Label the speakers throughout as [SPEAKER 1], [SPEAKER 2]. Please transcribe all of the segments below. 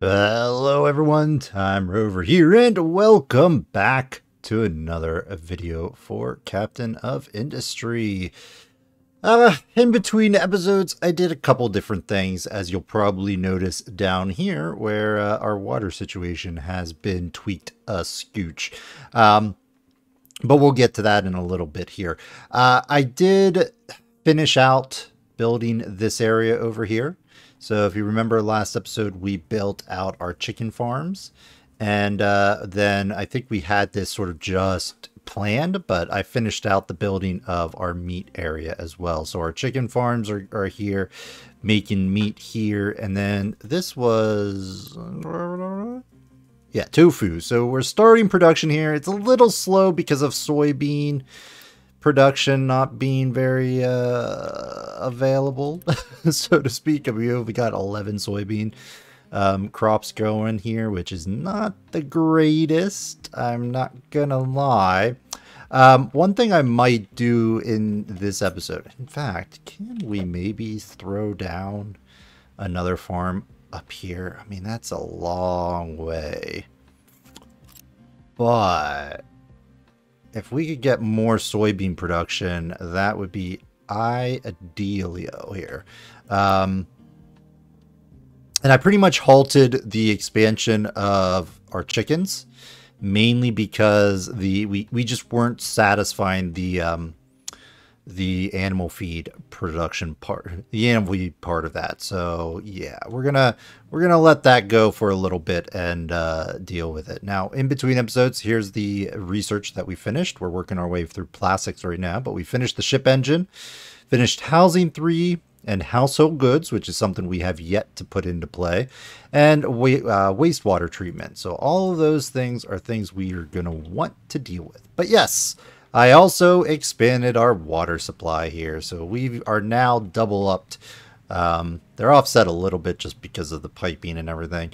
[SPEAKER 1] Hello everyone, Time Rover here, and welcome back to another video for Captain of Industry. In between episodes, I did a couple different things, as you'll probably notice down here, where our water situation has been tweaked a scooch. But we'll get to that in a little bit here. I did finish out building this area over here. So if you remember last episode, we built out our chicken farms. And then I think we had this sort of just planned, but I finished out the building of our meat area as well. So our chicken farms are here, making meat here. And then this was... yeah, tofu. So we're starting production here. It's a little slow because of soybean production not being very available, so to speak. We only got 11 soybean crops going here, which is not the greatest. I'm not gonna lie. One thing I might do in this episode, in fact, can we maybe throw down another farm up here? I mean, that's a long way. But if we could get more soybean production, that would be idealio here. And I pretty much halted the expansion of our chickens, mainly because we just weren't satisfying the animal feed production part, the animal feed part of that. So yeah, we're gonna let that go for a little bit and deal with it. Now, in between episodes, here's the research that we finished. We're working our way through plastics right now, but we finished the ship engine, finished housing 3 and household goods, which is something we have yet to put into play, and wastewater treatment. So all of those things are things we are going to want to deal with. But yes, I also expanded our water supply here, so we are now double upped. They're offset a little bit just because of the piping and everything,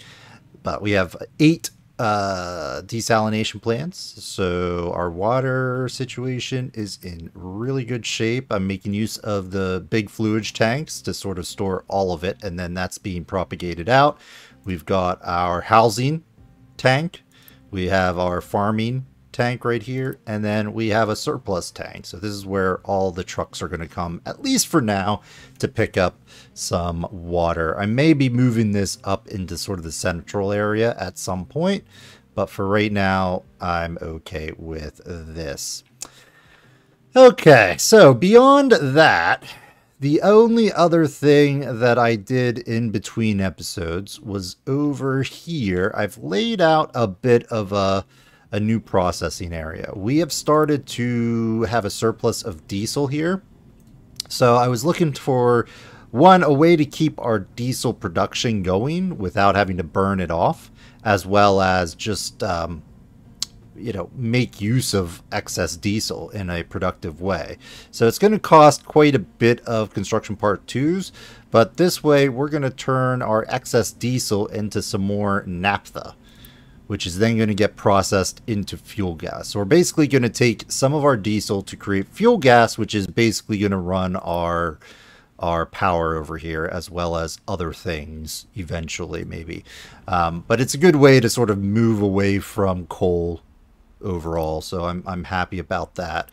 [SPEAKER 1] but we have 8 desalination plants, so our water situation is in really good shape. I'm making use of the big fluid tanks to sort of store all of it, and then that's being propagated out. We've got our housing tank, we have our farming tank right here, and then we have a surplus tank. So this is where all the trucks are going to come, at least for now, to pick up some water. I may be moving this up into sort of the central area at some point, but for right now, I'm okay with this. Okay, so beyond that, the only other thing that I did in between episodes was over here. I've laid out a bit of a new processing area. We have started to have a surplus of diesel here. So I was looking for, a way to keep our diesel production going without having to burn it off, as well as just, make use of excess diesel in a productive way. So it's going to cost quite a bit of construction part 2s, but this way we're going to turn our excess diesel into some more naphtha, which is then going to get processed into fuel gas. So we're basically going to take some of our diesel to create fuel gas, which is basically going to run our power over here, as well as other things eventually, maybe. But it's a good way to sort of move away from coal overall. So I'm happy about that.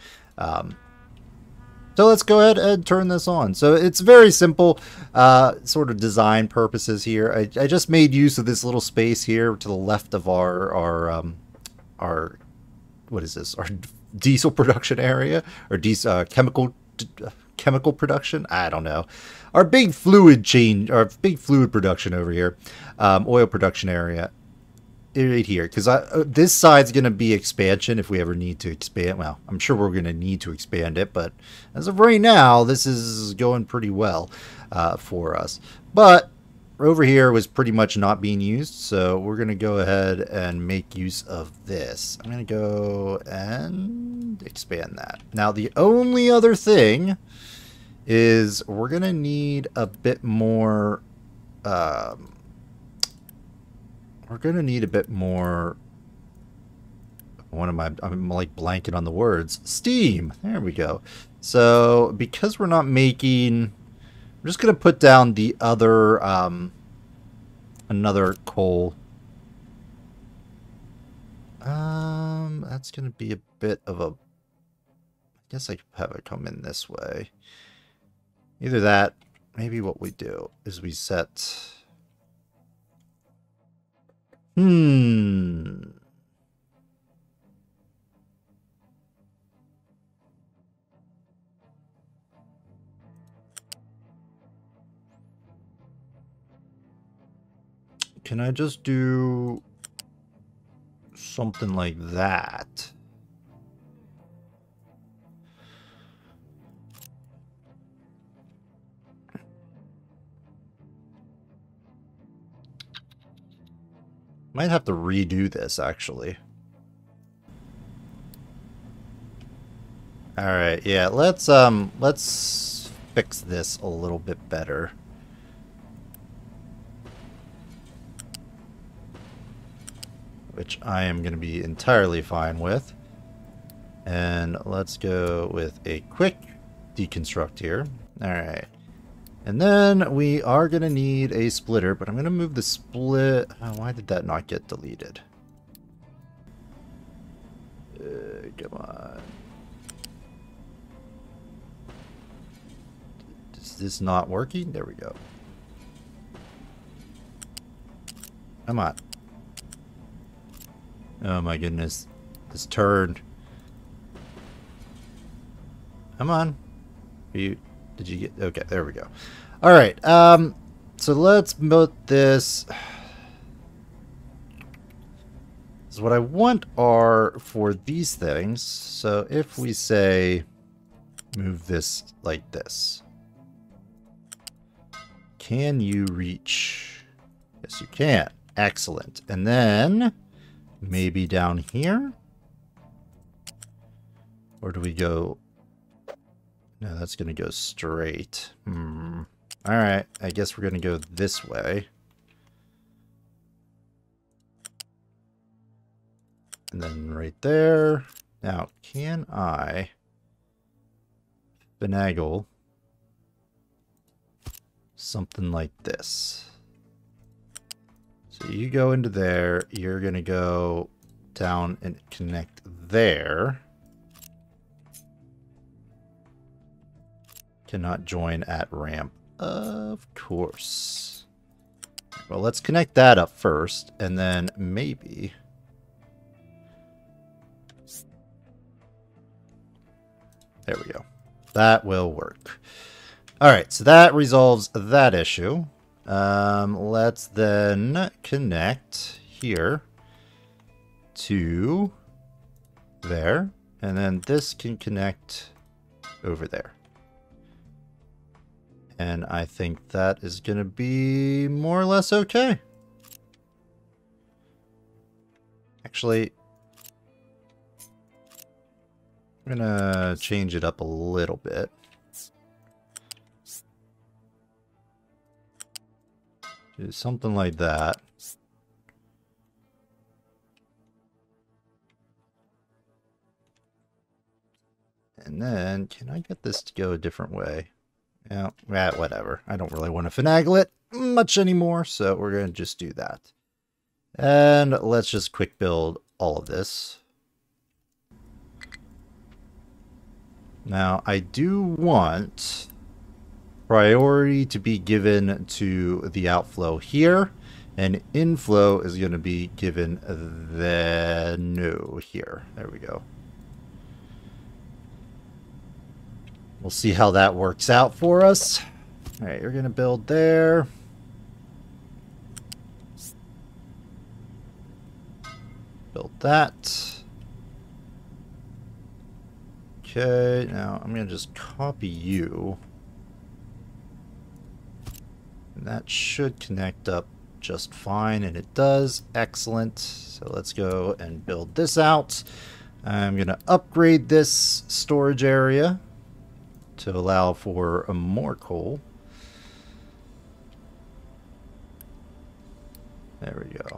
[SPEAKER 1] So let's go ahead and turn this on. So it's very simple, sort of design purposes here. I just made use of this little space here to the left of our what is this? Our diesel production area, or chemical production. I don't know. Our big fluid production over here, oil production area. Right here, because this side's going to be expansion if we ever need to expand. Well, I'm sure we're going to need to expand it, but as of right now, this is going pretty well for us. But over here was pretty much not being used, so we're going to go ahead and make use of this. I'm going to go and expand that. Now, the only other thing is we're going to need a bit more... we're going to need a bit more... I'm like blanking on the words. Steam! There we go. So, because we're not making... I'm just going to put down the other another coal. That's gonna be a bit of a... I guess I could have it come in this way. Either that, maybe what we do is we set... Can I just do something like that? Might have to redo this, actually. Alright, yeah, let's fix this a little bit better. Which I am going to be entirely fine with. And let's go with a quick deconstruct here. Alright. And then we are going to need a splitter, but I'm going to move the split... Oh, why did that not get deleted? Come on. Is this not working? There we go. Come on. Oh my goodness. This turned. Come on. Did you get... Okay, there we go. Alright, so let's build this. So what I want are for these things. So if we say move this like this. Can you reach? Yes, you can. Excellent. And then maybe down here? Or do we go... No, that's going to go straight. Alright, I guess we're going to go this way. And then right there. Now, can I finagle something like this? So you go into there, you're going to go down and connect there. Cannot join at ramp. Of course. Well, let's connect that up first, and then maybe... There we go. That will work. Alright, so that resolves that issue. Let's then connect here to there, and then this can connect over there. And I think that is going to be more or less okay. Actually, I'm going to change it up a little bit. Do something like that. And then, can I get this to go a different way? Yeah, whatever. I don't really want to finagle it much anymore, so we're going to just do that. And let's just quick build all of this. Now, I do want priority to be given to the outflow here, and inflow is going to be given the no here. There we go. We'll see how that works out for us. All right, you're going to build there. Build that. Okay, now I'm going to just copy you. And that should connect up just fine, and it does. Excellent. So let's go and build this out. I'm going to upgrade this storage area to allow for more coal. There we go.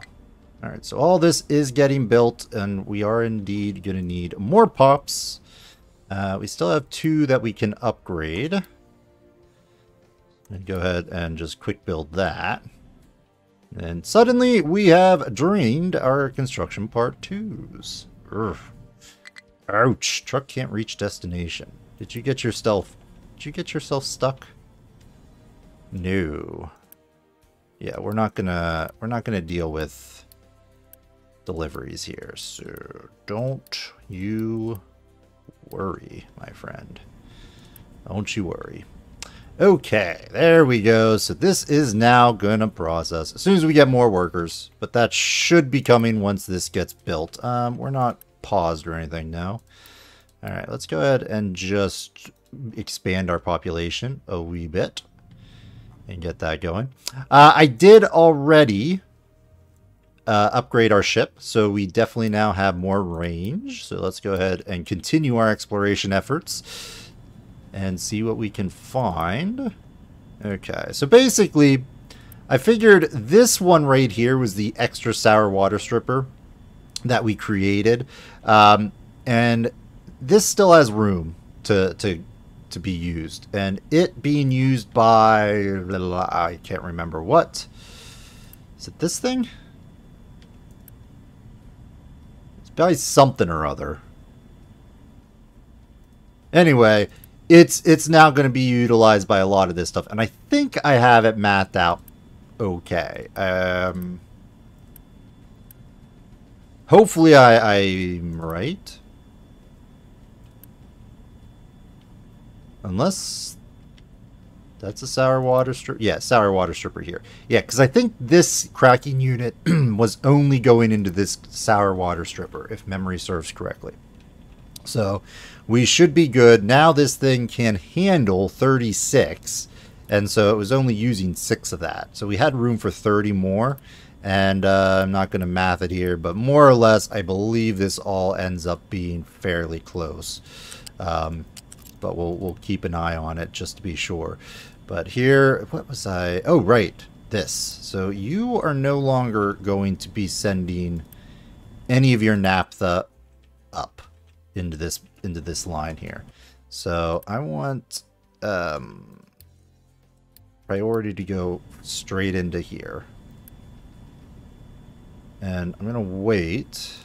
[SPEAKER 1] Alright, so all this is getting built, and we are indeed going to need more pops. We still have 2 that we can upgrade. And go ahead and just quick build that. And suddenly we have drained our construction part 2s. Urgh. Ouch. Truck can't reach destination. Did you get yourself stuck? No. Yeah, we're not gonna deal with deliveries here, so don't you worry, my friend. Don't you worry. Okay, there we go. So this is now gonna process as soon as we get more workers, but that should be coming once this gets built. We're not paused or anything now. All right, let's go ahead and just expand our population a wee bit and get that going. I did already upgrade our ship, so we definitely now have more range. So let's go ahead and continue our exploration efforts and see what we can find. Okay, so basically, I figured this one right here was the extra sour water stripper that we created. And this still has room to be used. And it being used by, I can't remember what. Is it this thing? It's by something or other. Anyway, it's now going to be utilized by a lot of this stuff, and I think I have it mathed out okay. Hopefully I'm right. Unless that's a sour water stripper. Yeah, sour water stripper here. Yeah, because I think this cracking unit was only going into this sour water stripper, if memory serves correctly. So we should be good. Now this thing can handle 36, and so it was only using 6 of that. So we had room for 30 more, and I'm not going to math it here, but more or less I believe this all ends up being fairly close. But we'll keep an eye on it just to be sure. But here, what was I? Oh, right, this. So you are no longer going to be sending any of your naphtha up into this line here. So I want priority to go straight into here. And I'm gonna wait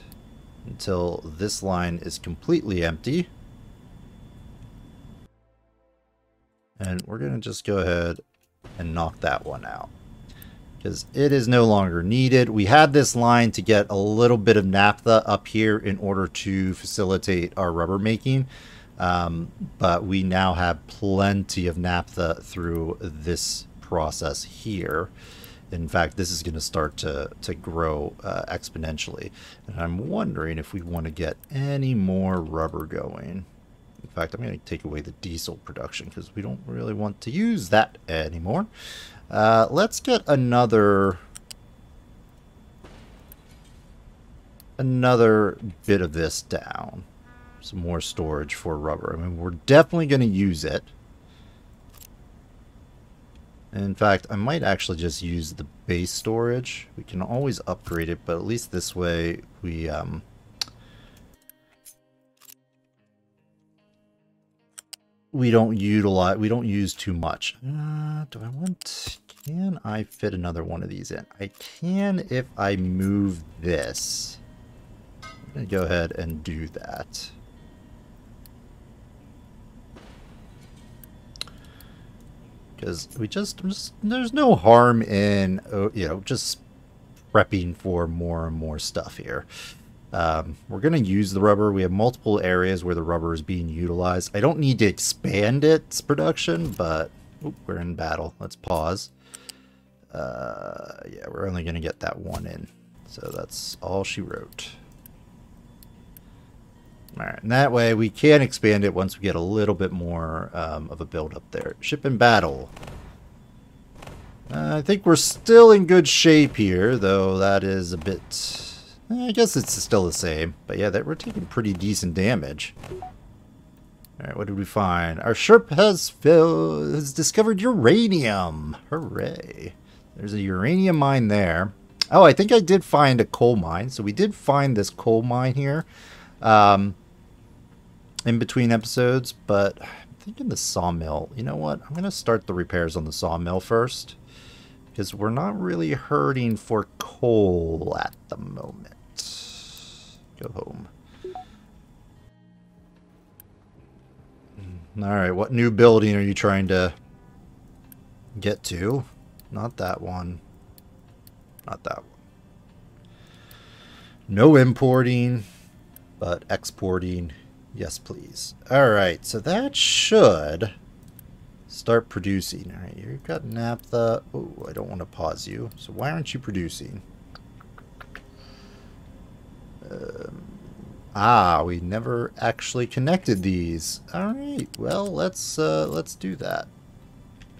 [SPEAKER 1] until this line is completely empty. And we're gonna just go ahead and knock that one out, because it is no longer needed. We had this line to get a little bit of naphtha up here in order to facilitate our rubber making, but we now have plenty of naphtha through this process here. In fact, this is going to start to grow exponentially, and I'm wondering if we want to get any more rubber going. In fact, I'm going to take away the diesel production because we don't really want to use that anymore. Let's get another bit of this down. Some more storage for rubber. I mean, we're definitely going to use it. In fact, I might actually just use the base storage. We can always upgrade it, but at least this way we don't use too much. Can I fit another one of these in? I can if I move this. I'm going to go ahead and do that. Because there's no harm in, just prepping for more and more stuff here. We're going to use the rubber. We have multiple areas where the rubber is being utilized. I don't need to expand its production, but we're in battle. Let's pause. Yeah, we're only going to get that one in. So that's all she wrote. Alright, and that way we can expand it once we get a little bit more of a build up there. Ship in battle. I think we're still in good shape here, though that is a bit... I guess it's still the same. But yeah, we're taking pretty decent damage. Alright, what did we find? Our ship has discovered uranium. Hooray. There's a uranium mine there. Oh, I think I did find a coal mine. So we did find this coal mine here. In between episodes, but I'm thinking the sawmill. You know what? I'm going to start the repairs on the sawmill first, because we're not really hurting for coal at the moment. Go home. Alright, what new building are you trying to get to? Not that one. Not that one. No importing, but exporting. Yes, please. Alright, so that should start producing. Alright, you've got naphtha. Oh, I don't want to pause you. So why aren't you producing? We never actually connected these. Alright, well, let's do that.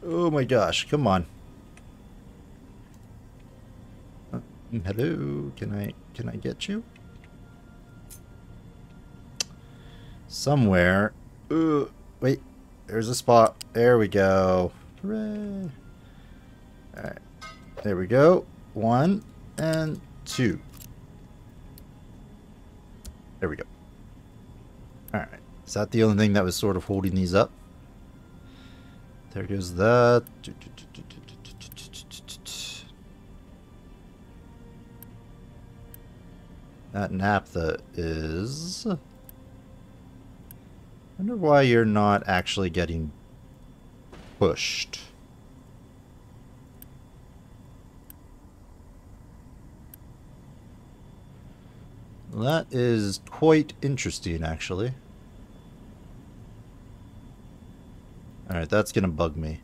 [SPEAKER 1] Oh my gosh, come on. Hello, can I get you? Somewhere. Wait, there's a spot. There we go. Hooray. Alright, there we go. 1 and 2. There we go. Alright, is that the only thing that was sort of holding these up? There goes that. That naphtha is... I wonder why you're not actually getting pushed. That is quite interesting, actually. Alright, that's gonna bug me.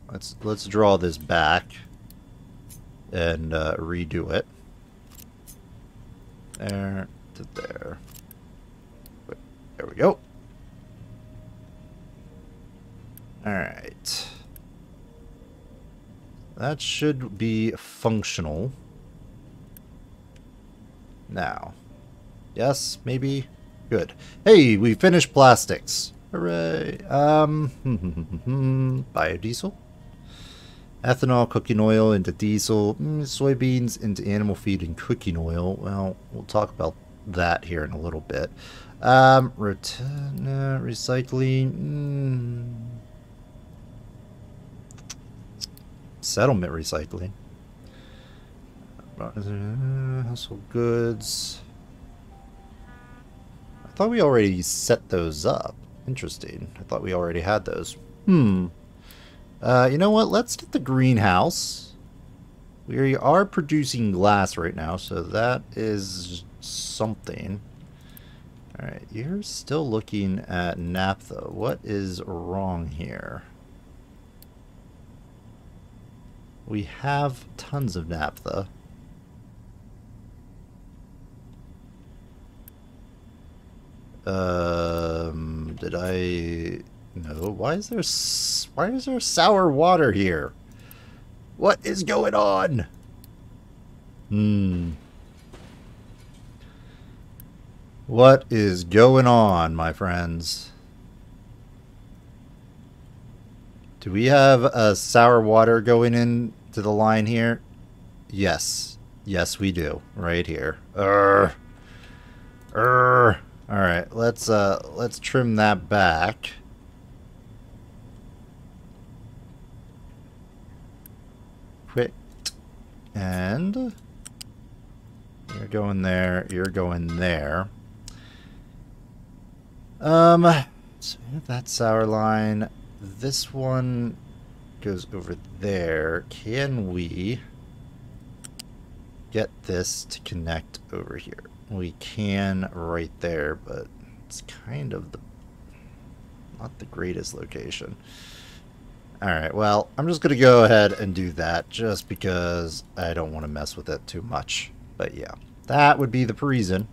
[SPEAKER 1] Let's draw this back and redo it. There to there. There we go. Alright. That should be functional. Now. Yes, maybe? Good. Hey, we finished plastics. Hooray. Biodiesel. Ethanol, cooking oil into diesel. Soybeans into animal feed and cooking oil. Well, we'll talk about that here in a little bit. Recycling. Settlement recycling. Household goods. I thought we already set those up. Interesting. I thought we already had those. You know what? Let's get the greenhouse. We are producing glass right now, so that is something. Alright, you're still looking at naphtha. What is wrong here? We have tons of naphtha. Did I... No, why is there sour water here? What is going on? What is going on, my friends? Do we have sour water going into the line here? Yes. Yes, we do. Right here. Alright, let's trim that back. Quick. And you're going there, you're going there. So we have that sour line. This one goes over there. Can we get this to connect over here? We can right there, but it's kind of not the greatest location. Alright, well, I'm just going to go ahead and do that just because I don't want to mess with it too much. But yeah, that would be the reason.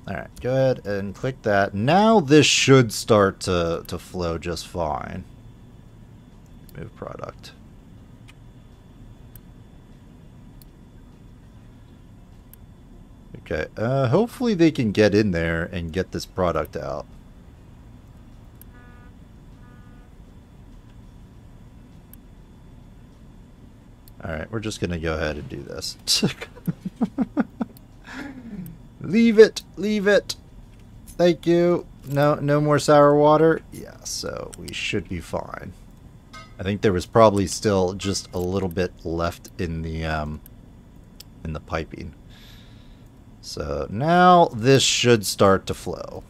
[SPEAKER 1] Alright, go ahead and click that. Now this should start to flow just fine. Move product. Okay, hopefully they can get in there and get this product out. Alright, we're just gonna go ahead and do this. Leave it! Leave it! Thank you! No more sour water? Yeah, so we should be fine. I think there was probably still just a little bit left in the piping. So now this should start to flow.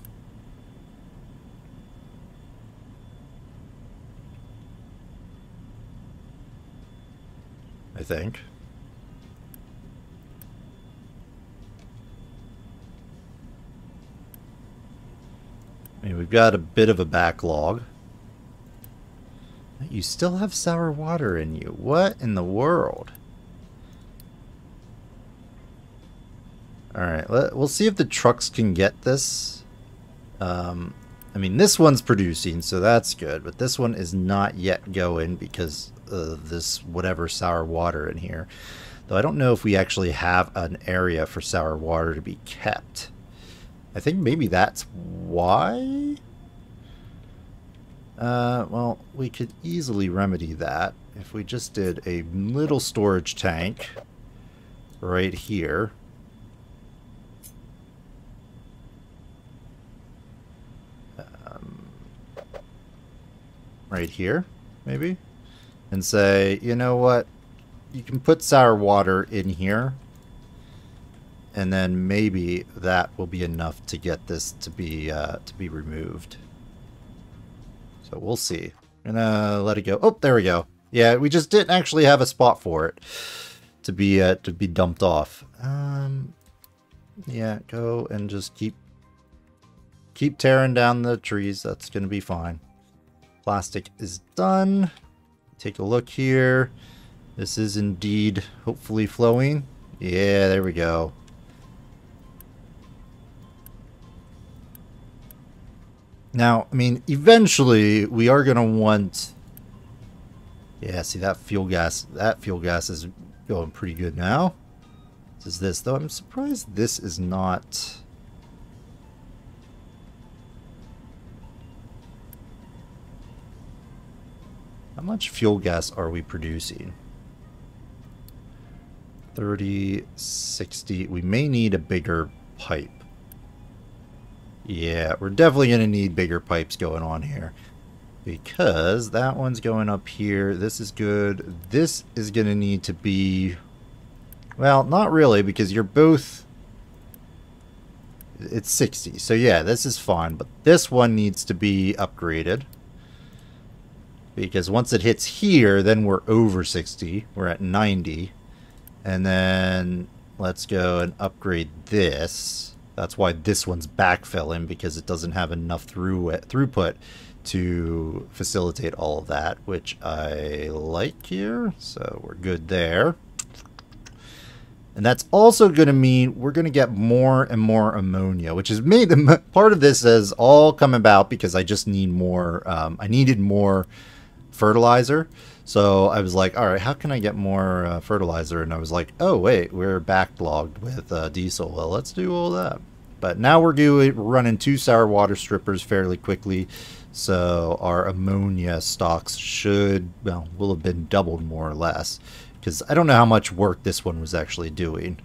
[SPEAKER 1] I think. I mean, we've got a bit of a backlog. You still have sour water in you. What in the world? Alright, we'll see if the trucks can get this. I mean, this one's producing, so that's good. But this one is not yet going because of this whatever sour water in here. Though I don't know if we actually have an area for sour water to be kept. I think maybe that's why. Well, we could easily remedy that if we just did a little storage tank right here. Right here, maybe, and say, you know what, you can put sour water in here, and then maybe that will be enough to get this to be removed. So we'll see. I'm gonna let it go. Oh, there we go. Yeah, we just didn't actually have a spot for it to be dumped off. Yeah, go and just keep tearing down the trees. That's gonna be fine. Plastic is done. Take a look here. This is indeed hopefully flowing. Yeah, there we go. Now, I mean, eventually we are going to want... Yeah, see that fuel gas is going pretty good now. This is this, though. I'm surprised this is not... How much fuel gas are we producing? 30, 60. We may need a bigger pipe. Yeah, we're definitely going to need bigger pipes going on here. Because that one's going up here. This is good. This is going to need to be... Well, not really, because you're both... It's 60. So yeah, this is fine. But this one needs to be upgraded. Because once it hits here, then we're over 60. We're at 90. And then let's go and upgrade this. That's why this one's backfilling, because it doesn't have enough throughput to facilitate all of that, which I like here. So we're good there. And that's also going to mean we're going to get more and more ammonia, which is made part of this has all come about because I just need more. I needed more fertilizer. So I was like, all right, how can I get more fertilizer? And I was like, oh, wait, we're backlogged with diesel. Well, let's do all that. But now we're running 2 sour water strippers fairly quickly. So our ammonia stocks will have been doubled more or less. Because I don't know how much work this one was actually doing.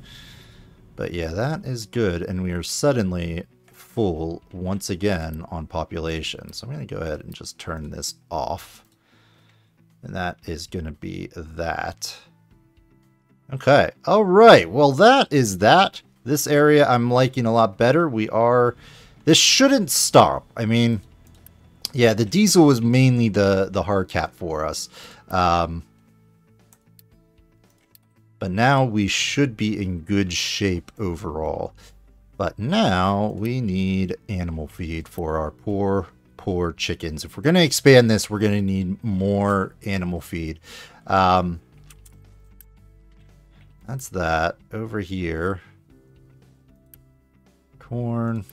[SPEAKER 1] But yeah, that is good. And we are suddenly full once again on population. So I'm going to go ahead and just turn this off. And that is going to be that. Okay. All right. Well, that is that. This area I'm liking a lot better. This shouldn't stop. I mean, yeah, the diesel was mainly the hard cap for us. But now we should be in good shape overall. But now we need animal feed for our poor chickens. If we're going to expand this, we're going to need more animal feed. That's that. Over here. Corn.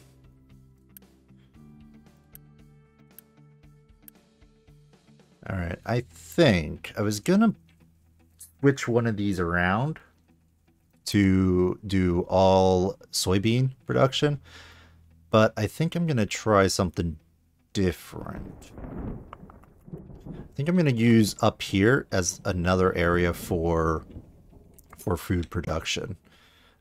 [SPEAKER 1] Alright, I think I was going to switch one of these around to do all soybean production, but I think I'm going to try something different. I think I'm going to use up here as another area for food production.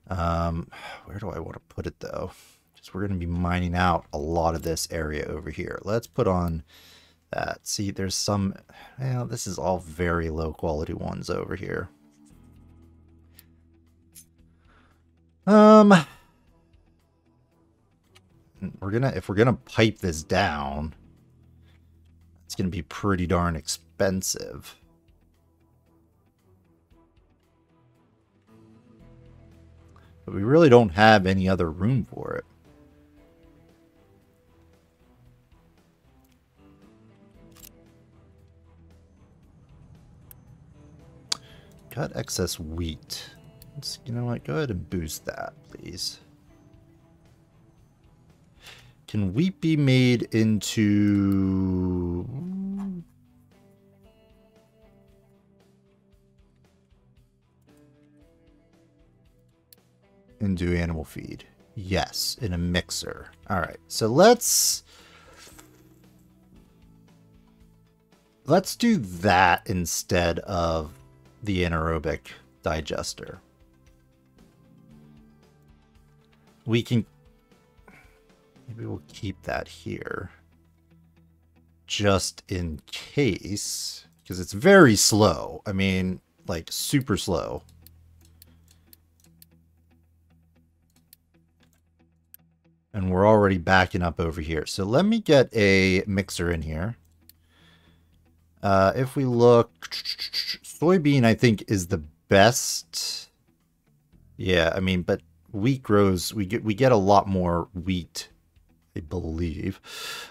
[SPEAKER 1] Where do I want to put it though? Just we're going to be mining out a lot of this area over here. Let's put on that. See, there's some... Well, this is all very low quality ones over here. If we're gonna pipe this down, it's gonna be pretty darn expensive. But we really don't have any other room for it. Got excess wheat. You know what? Go ahead and boost that, please. Can wheat be made into... into animal feed? Yes, in a mixer. All right, so let's do that instead of the anaerobic digester. We can... Maybe we'll keep that here. Just in case. Because it's very slow. I mean, like, super slow. And we're already backing up over here. So let me get a mixer in here. If we look... Soybean, I think, is the best. Yeah, I mean, but wheat grows... We get a lot more wheat, I believe.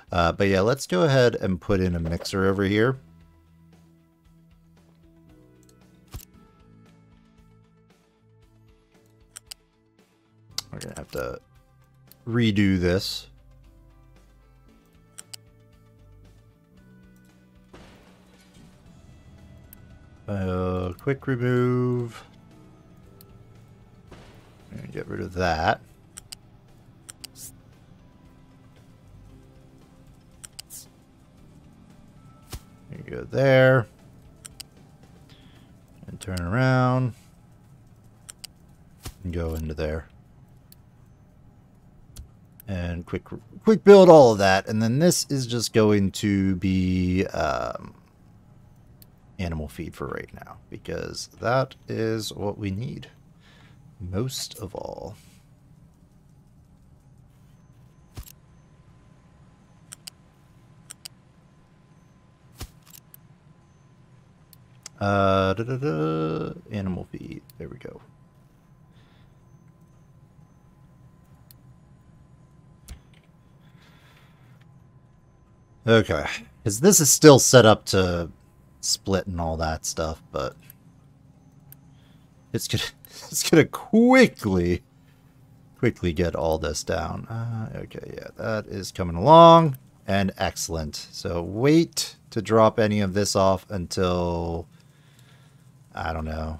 [SPEAKER 1] But yeah, let's go ahead and put in a mixer over here. We're going to have to redo this. Quick remove. And get rid of that. There you go there. And turn around. And go into there. And quick build all of that. And then this is just going to be animal feed for right now, because that is what we need most of all. Animal feed. There we go. Okay, because this is still set up to split and all that stuff, but it's gonna quickly get all this down. Okay, yeah, that is coming along, and excellent. So wait to drop any of this off until, I don't know,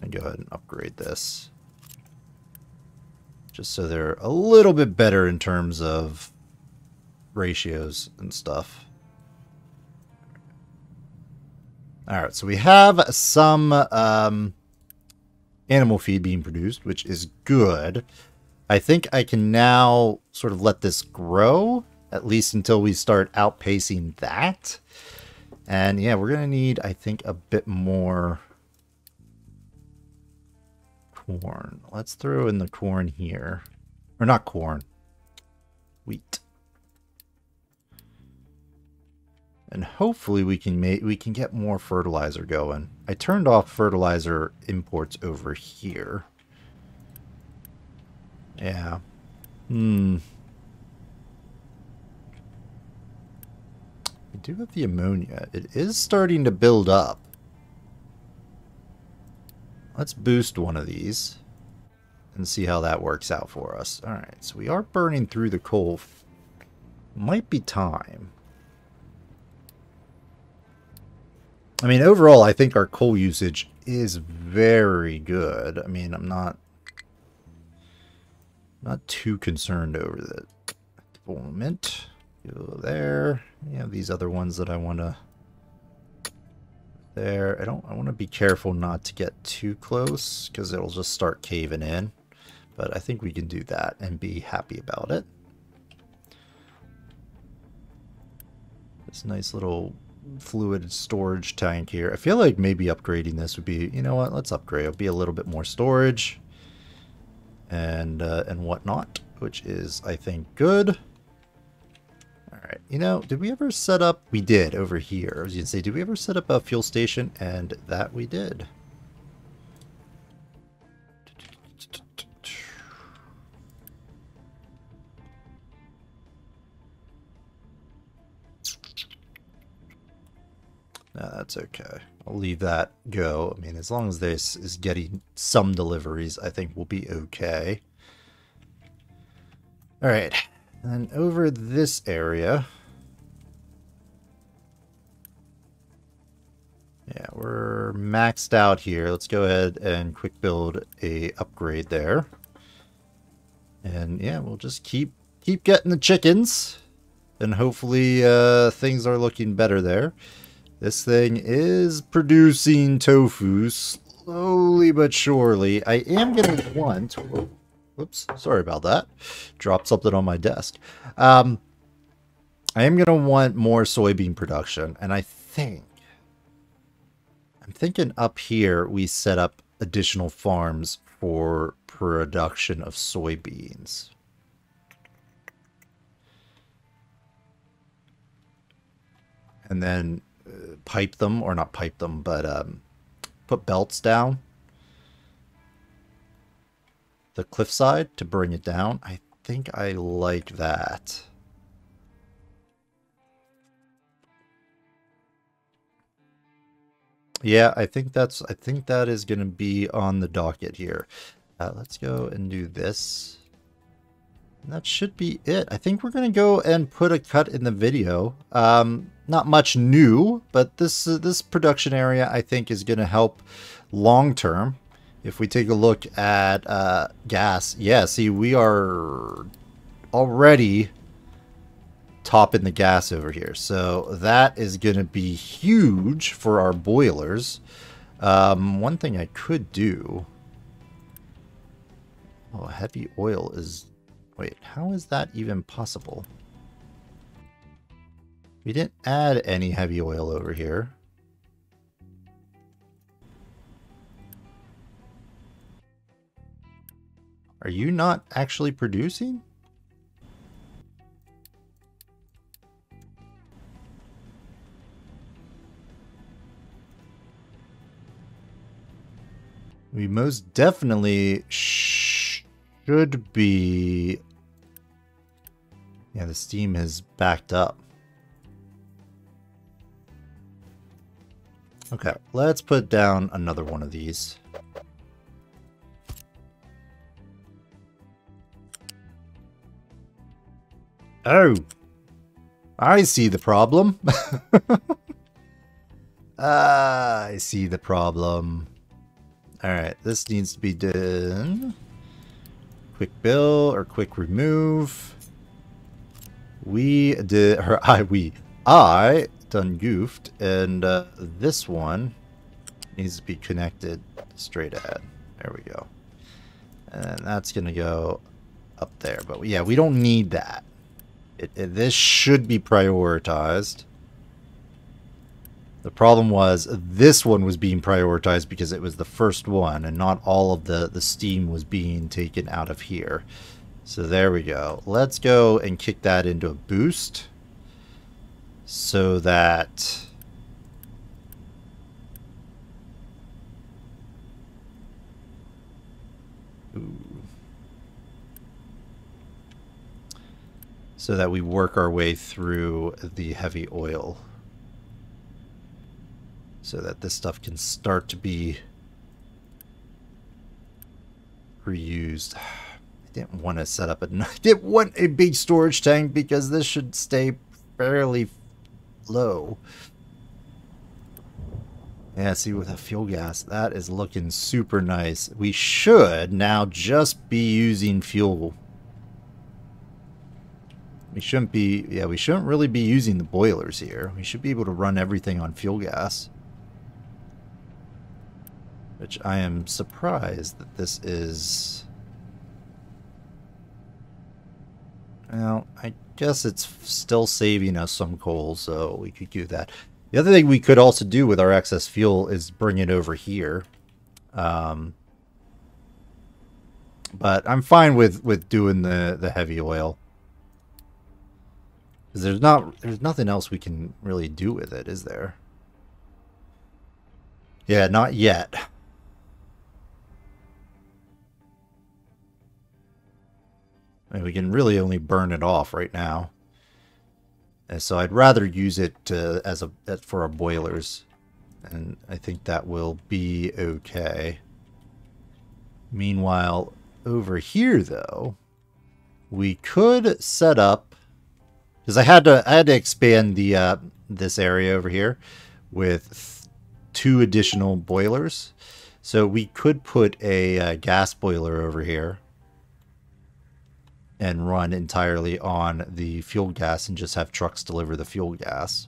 [SPEAKER 1] and go ahead and upgrade this, just so they're a little bit better in terms of ratios and stuff. Alright, so we have some animal feed being produced, which is good. I think I can now sort of let this grow, at least until we start outpacing that. And yeah, we're going to need, I think, a bit more corn. Let's throw in the corn here. Or not corn. Wheat. And hopefully we can get more fertilizer going. I turned off fertilizer imports over here. Yeah. We do have the ammonia. It is starting to build up. Let's boost one of these and see how that works out for us. Alright, so we are burning through the coal. Might be time. I mean, overall, I think our coal usage is very good. I mean, I'm not too concerned over that at the moment. Go there. You have these other ones that I want to... There. I want to be careful not to get too close, because it'll just start caving in. But I think we can do that and be happy about it. This nice little fluid storage tank here. I feel like maybe upgrading this would be, you know what, let's upgrade. It'll be a little bit more storage and whatnot, which is, I think, good. All right, you know, did we ever set up? We did over here. I was going to say, did we ever set up a fuel station? And that we did. No, that's okay. I'll leave that go. I mean, as long as this is getting some deliveries, I think we'll be okay. All right. And over this area. Yeah, we're maxed out here. Let's go ahead and quick build a upgrade there. And yeah, we'll just keep getting the chickens. And hopefully things are looking better there. This thing is producing tofu slowly but surely. I am going to want... Whoops, sorry about that. Dropped something on my desk. I am going to want more soybean production. And I'm thinking up here we set up additional farms for production of soybeans. And then... pipe them, or not pipe them, but put belts down the cliffside to bring it down. I think I like that. Yeah, I think that is going to be on the docket here. Let's go and do this. And that should be it. I think we're going to go and put a cut in the video. Not much new, but this production area I think is going to help long term. If we take a look at gas, yeah, see, we are already top in the gas over here. So that is going to be huge for our boilers. One thing I could do... Oh, heavy oil is... Wait, how is that even possible? We didn't add any heavy oil over here. Are you not actually producing? We most definitely should be... Yeah, the steam has backed up. Okay, let's put down another one of these. Oh! I see the problem. I see the problem. Alright, this needs to be done. Quick bill or quick remove. I done goofed, and this one needs to be connected straight ahead. There we go. And that's going to go up there. But yeah, we don't need that. This should be prioritized. The problem was this one was being prioritized because it was the first one, and not all of the steam was being taken out of here. So there we go. Let's go and kick that into a boost so that we work our way through the heavy oil so that this stuff can start to be reused. Didn't want to set up didn't want a big storage tank because this should stay fairly low. Yeah, see, with the fuel gas, that is looking super nice. We should now just be using fuel. We shouldn't be, yeah, we shouldn't really be using the boilers here. We should be able to run everything on fuel gas. Which I am surprised that this is... Well, I guess it's still saving us some coal, so we could do that. The other thing we could also do with our excess fuel is bring it over here. But I'm fine with doing the heavy oil. Because there's nothing else we can really do with it, is there? Yeah, not yet. I mean, we can really only burn it off right now. And so I'd rather use it for our boilers. And I think that will be okay. Meanwhile, over here though, we could set up, because I had to expand the this area over here with 2 additional boilers. So we could put a gas boiler over here and run entirely on the fuel gas and just have trucks deliver the fuel gas.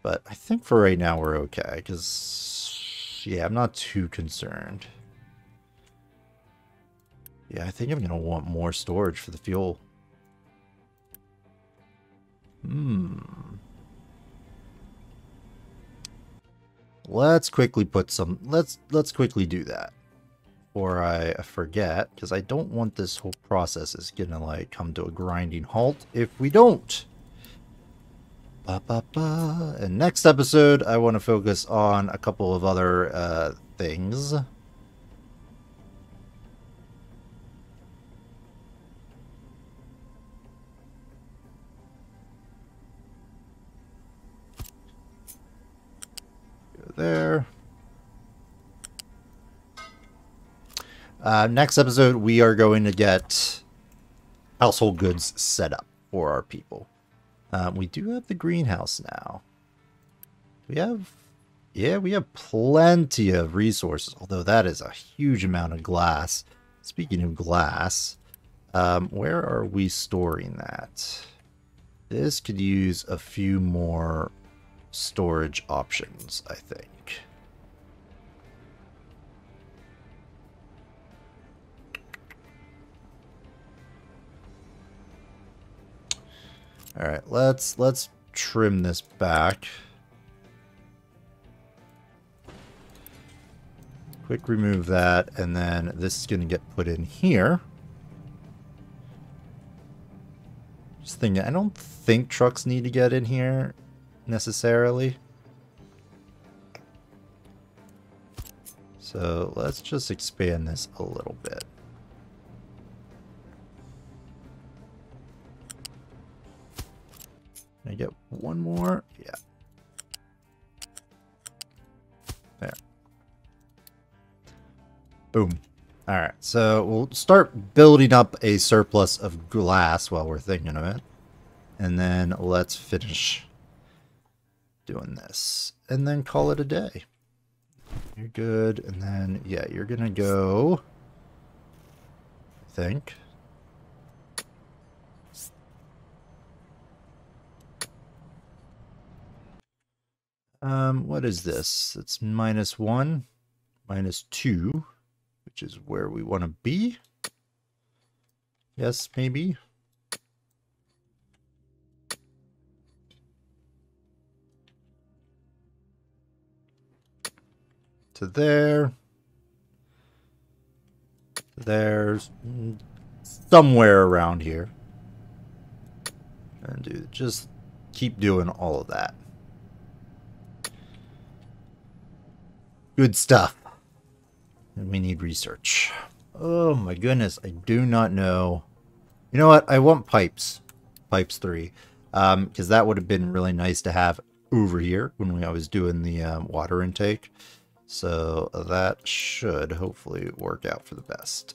[SPEAKER 1] But I think for right now we're okay, because, yeah, I'm not too concerned. Yeah, I think I'm going to want more storage for the fuel. Let's quickly put some... Let's quickly do that. Or I forget, because I don't want this whole process is going to, like, come to a grinding halt if we don't. And next episode, I want to focus on a couple of other things. Go there. Next episode, we are going to get household goods set up for our people. We do have the greenhouse now. Yeah, we have plenty of resources, although that is a huge amount of glass. Speaking of glass, where are we storing that? This could use a few more storage options, I think. All right, let's trim this back. Quick remove that, and then this is going to get put in here. Just thinking, I don't think trucks need to get in here necessarily. So let's just expand this a little bit. Can I get one more? Yeah. There. Boom. All right, so we'll start building up a surplus of glass while we're thinking of it. And then let's finish doing this. And then call it a day. You're good. And then, yeah, you're going to go, I think. What is this? It's -1, -2, which is where we want to be. Yes, maybe. To there. There's somewhere around here. And dude, just keep doing all of that. Good stuff. And we need research. Oh my goodness, I do not know. You know what? I want pipes. Pipes 3. Because that would have been really nice to have over here when I was doing the water intake. So that should hopefully work out for the best.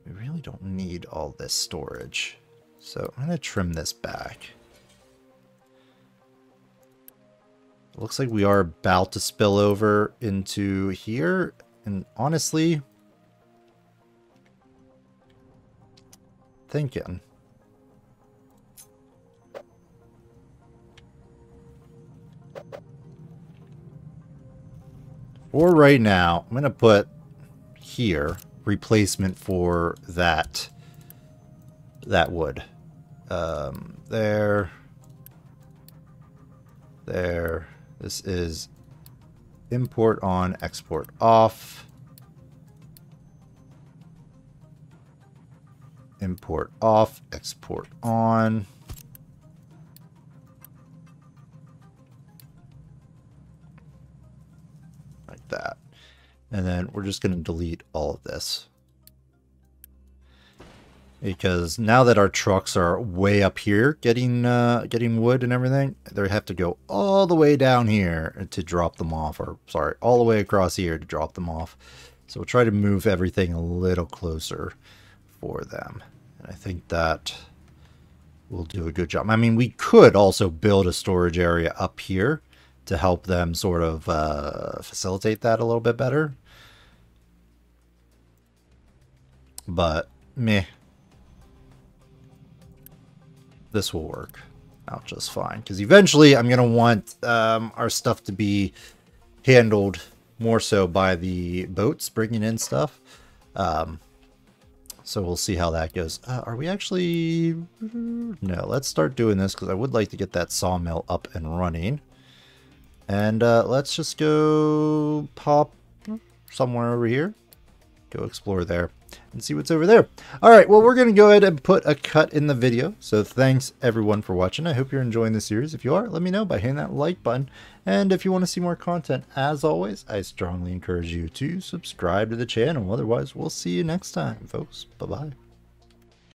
[SPEAKER 1] We really don't need all this storage. So I'm going to trim this back. It looks like we are about to spill over into here. And honestly, thinking. For right now, I'm going to put here replacement for that wood. There. This is import on, export off. Import off, export on. Like that. And then we're just going to delete all of this. Because now that our trucks are way up here getting wood and everything, they have to go all the way down here to drop them off. Or, sorry, all the way across here to drop them off. So we'll try to move everything a little closer for them. And I think that will do a good job. I mean, we could also build a storage area up here to help them sort of facilitate that a little bit better. But, meh. This will work out just fine. Because eventually I'm going to want our stuff to be handled more so by the boats bringing in stuff. So we'll see how that goes. Are we actually... No, let's start doing this because I would like to get that sawmill up and running. And let's just go pop somewhere over here. Go explore there and see what's over there. All right, well, we're going to go ahead and put a cut in the video. So thanks, everyone, for watching. I hope you're enjoying the series. If you are, let me know by hitting that like button. And if you want to see more content, as always, I strongly encourage you to subscribe to the channel. Otherwise, we'll see you next time, folks. Bye-bye.